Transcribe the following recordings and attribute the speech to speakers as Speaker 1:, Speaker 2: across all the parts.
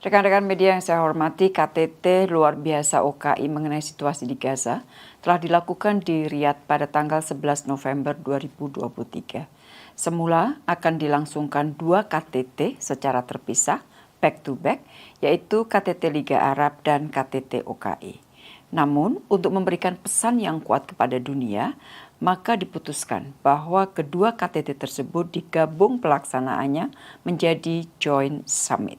Speaker 1: Rekan-rekan media yang saya hormati, KTT luar biasa OKI mengenai situasi di Gaza telah dilakukan di Riyadh pada tanggal 11 November 2023. Semula akan dilangsungkan 2 KTT secara terpisah, back to back, yaitu KTT Liga Arab dan KTT OKI. Namun, untuk memberikan pesan yang kuat kepada dunia, maka diputuskan bahwa kedua KTT tersebut digabung pelaksanaannya menjadi Joint Summit.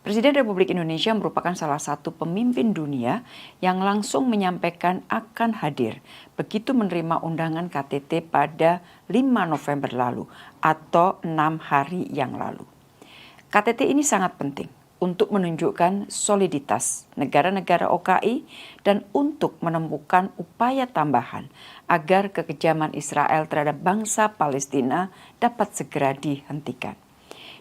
Speaker 1: Presiden Republik Indonesia merupakan salah satu pemimpin dunia yang langsung menyampaikan akan hadir begitu menerima undangan KTT pada 5 November lalu atau 6 hari yang lalu. KTT ini sangat penting untuk menunjukkan soliditas negara-negara OKI dan untuk menemukan upaya tambahan agar kekejaman Israel terhadap bangsa Palestina dapat segera dihentikan.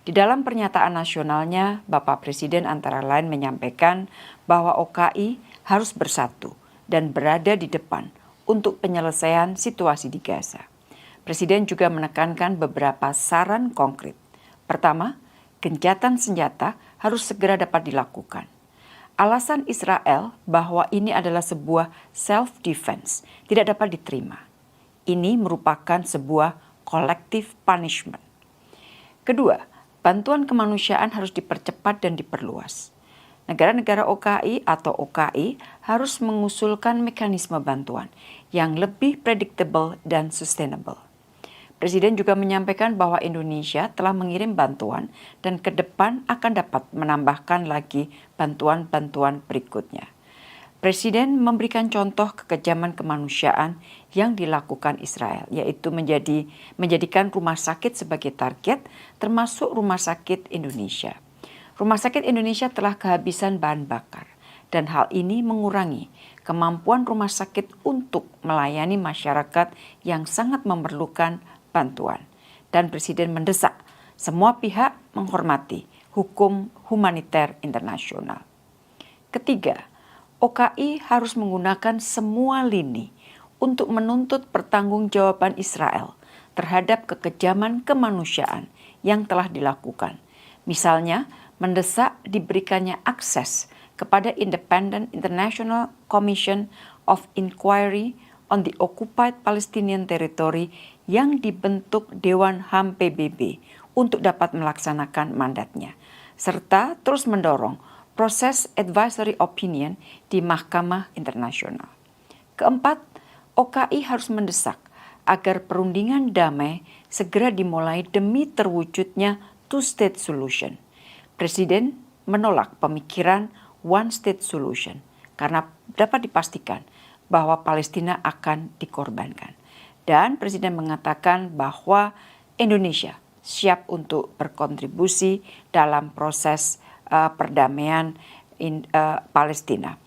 Speaker 1: Di dalam pernyataan nasionalnya, Bapak Presiden antara lain menyampaikan bahwa OKI harus bersatu dan berada di depan untuk penyelesaian situasi di Gaza. Presiden juga menekankan beberapa saran konkret. Pertama, gencatan senjata harus segera dapat dilakukan. Alasan Israel bahwa ini adalah sebuah self-defense tidak dapat diterima. Ini merupakan sebuah collective punishment. Kedua, bantuan kemanusiaan harus dipercepat dan diperluas. Negara-negara OKI atau OKI harus mengusulkan mekanisme bantuan yang lebih predictable dan sustainable. Presiden juga menyampaikan bahwa Indonesia telah mengirim bantuan dan ke depan akan dapat menambahkan lagi bantuan-bantuan berikutnya. Presiden memberikan contoh kekejaman kemanusiaan yang dilakukan Israel, yaitu menjadikan rumah sakit sebagai target, termasuk Rumah Sakit Indonesia. Rumah Sakit Indonesia telah kehabisan bahan bakar, dan hal ini mengurangi kemampuan rumah sakit untuk melayani masyarakat yang sangat memerlukan bantuan. Dan Presiden mendesak semua pihak menghormati hukum humaniter internasional. Ketiga, OKI harus menggunakan semua lini untuk menuntut pertanggungjawaban Israel terhadap kekejaman kemanusiaan yang telah dilakukan. Misalnya, mendesak diberikannya akses kepada Independent International Commission of Inquiry on the Occupied Palestinian Territory yang dibentuk Dewan HAM PBB untuk dapat melaksanakan mandatnya, serta terus mendorong proses advisory opinion di Mahkamah Internasional. Keempat, OKI harus mendesak agar perundingan damai segera dimulai demi terwujudnya two-state solution. Presiden menolak pemikiran one-state solution karena dapat dipastikan bahwa Palestina akan dikorbankan. Dan Presiden mengatakan bahwa Indonesia siap untuk berkontribusi dalam proses perdamaian Palestina.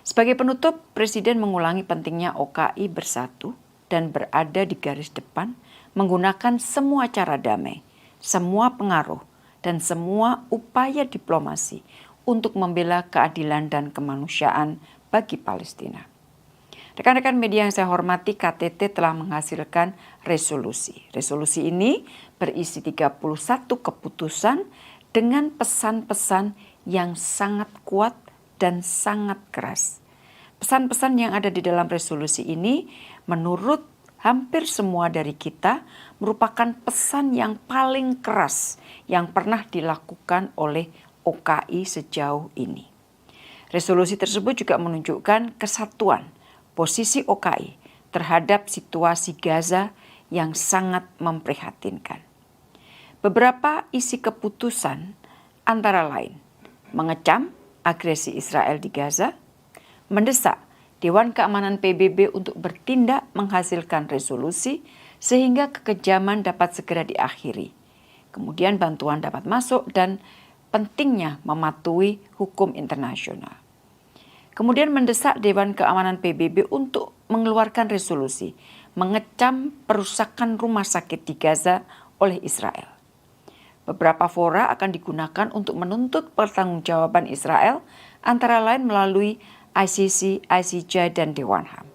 Speaker 1: Sebagai penutup, Presiden mengulangi pentingnya OKI bersatu dan berada di garis depan, menggunakan semua cara damai, semua pengaruh, dan semua upaya diplomasi untuk membela keadilan dan kemanusiaan bagi Palestina. Rekan-rekan media yang saya hormati, KTT telah menghasilkan resolusi. Resolusi ini berisi 31 keputusan dengan pesan-pesan yang sangat kuat dan sangat keras. Pesan-pesan yang ada di dalam resolusi ini menurut hampir semua dari kita merupakan pesan yang paling keras yang pernah dilakukan oleh OKI sejauh ini. Resolusi tersebut juga menunjukkan kesatuan posisi OKI terhadap situasi Gaza yang sangat memprihatinkan. Beberapa isi keputusan antara lain mengecam agresi Israel di Gaza, mendesak Dewan Keamanan PBB untuk bertindak menghasilkan resolusi sehingga kekejaman dapat segera diakhiri. Kemudian bantuan dapat masuk dan pentingnya mematuhi hukum internasional. Kemudian mendesak Dewan Keamanan PBB untuk mengeluarkan resolusi mengecam perusakan rumah sakit di Gaza oleh Israel. Beberapa fora akan digunakan untuk menuntut pertanggungjawaban Israel, antara lain melalui ICC, ICJ, dan Dewan HAM.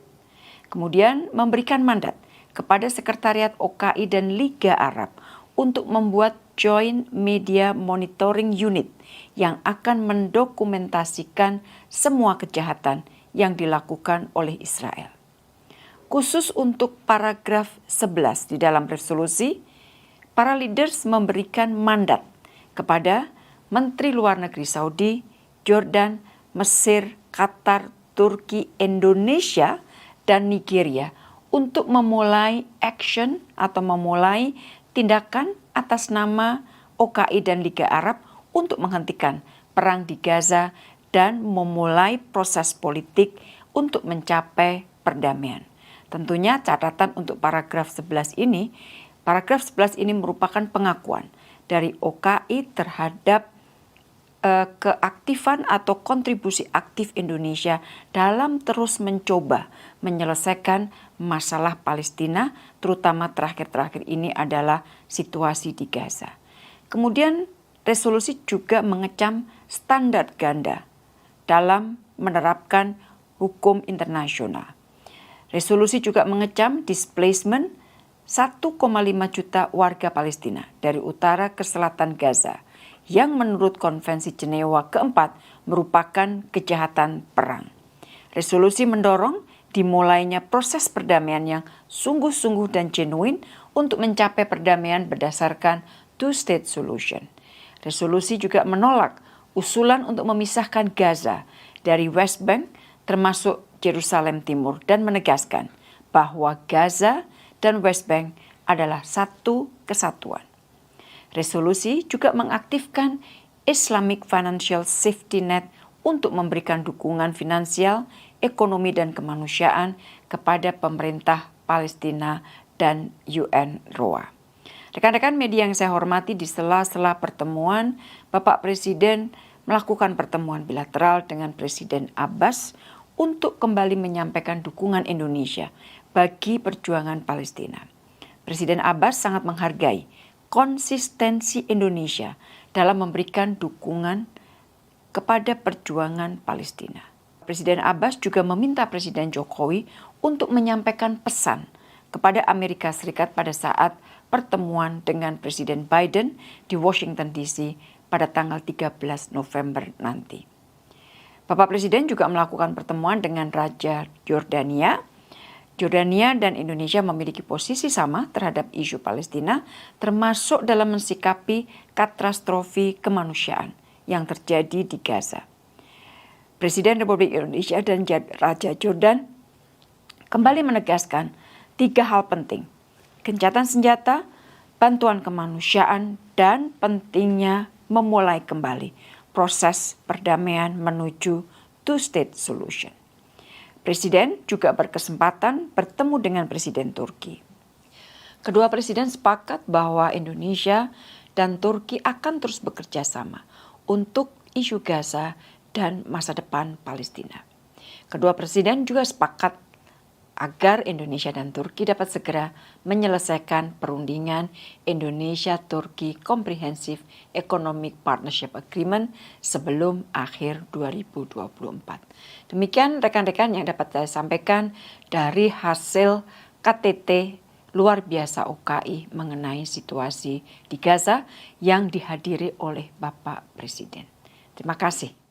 Speaker 1: Kemudian memberikan mandat kepada Sekretariat OKI dan Liga Arab untuk membuat Joint Media Monitoring Unit yang akan mendokumentasikan semua kejahatan yang dilakukan oleh Israel. Khusus untuk paragraf 11 di dalam resolusi, para leaders memberikan mandat kepada Menteri Luar Negeri Saudi, Jordan, Mesir, Qatar, Turki, Indonesia, dan Nigeria untuk memulai action atau memulai tindakan atas nama OKI dan Liga Arab untuk menghentikan perang di Gaza dan memulai proses politik untuk mencapai perdamaian. Tentunya catatan untuk paragraf 11 ini merupakan pengakuan dari OKI terhadap keaktifan atau kontribusi aktif Indonesia dalam terus mencoba menyelesaikan masalah Palestina, terutama terakhir-terakhir ini adalah situasi di Gaza. Kemudian resolusi juga mengecam standar ganda dalam menerapkan hukum internasional. Resolusi juga mengecam displacement 1,5 juta warga Palestina dari utara ke selatan Gaza, yang menurut Konvensi Jenewa keempat merupakan kejahatan perang. Resolusi mendorong dimulainya proses perdamaian yang sungguh-sungguh dan genuine untuk mencapai perdamaian berdasarkan two-state solution. Resolusi juga menolak usulan untuk memisahkan Gaza dari West Bank termasuk Yerusalem Timur dan menegaskan bahwa Gaza dan West Bank adalah satu kesatuan. Resolusi juga mengaktifkan Islamic Financial Safety Net untuk memberikan dukungan finansial, ekonomi, dan kemanusiaan kepada pemerintah Palestina dan UNRWA. Rekan-rekan media yang saya hormati, di sela-sela pertemuan, Bapak Presiden melakukan pertemuan bilateral dengan Presiden Abbas untuk kembali menyampaikan dukungan Indonesia bagi perjuangan Palestina. Presiden Abbas sangat menghargai konsistensi Indonesia dalam memberikan dukungan kepada perjuangan Palestina. Presiden Abbas juga meminta Presiden Jokowi untuk menyampaikan pesan kepada Amerika Serikat pada saat pertemuan dengan Presiden Biden di Washington DC pada tanggal 13 November nanti. Bapak Presiden juga melakukan pertemuan dengan Raja Yordania. Jordania dan Indonesia memiliki posisi sama terhadap isu Palestina, termasuk dalam mensikapi katastrofi kemanusiaan yang terjadi di Gaza. Presiden Republik Indonesia dan Raja Jordan kembali menegaskan 3 hal penting: gencatan senjata, bantuan kemanusiaan, dan pentingnya memulai kembali proses perdamaian menuju two-state solution. Presiden juga berkesempatan bertemu dengan Presiden Turki. Kedua presiden sepakat bahwa Indonesia dan Turki akan terus bekerja sama untuk isu Gaza dan masa depan Palestina. Kedua presiden juga sepakat agar Indonesia dan Turki dapat segera menyelesaikan perundingan Indonesia-Turki Comprehensive Economic Partnership Agreement sebelum akhir 2024. Demikian rekan-rekan yang dapat saya sampaikan dari hasil KTT luar biasa OKI mengenai situasi di Gaza yang dihadiri oleh Bapak Presiden. Terima kasih.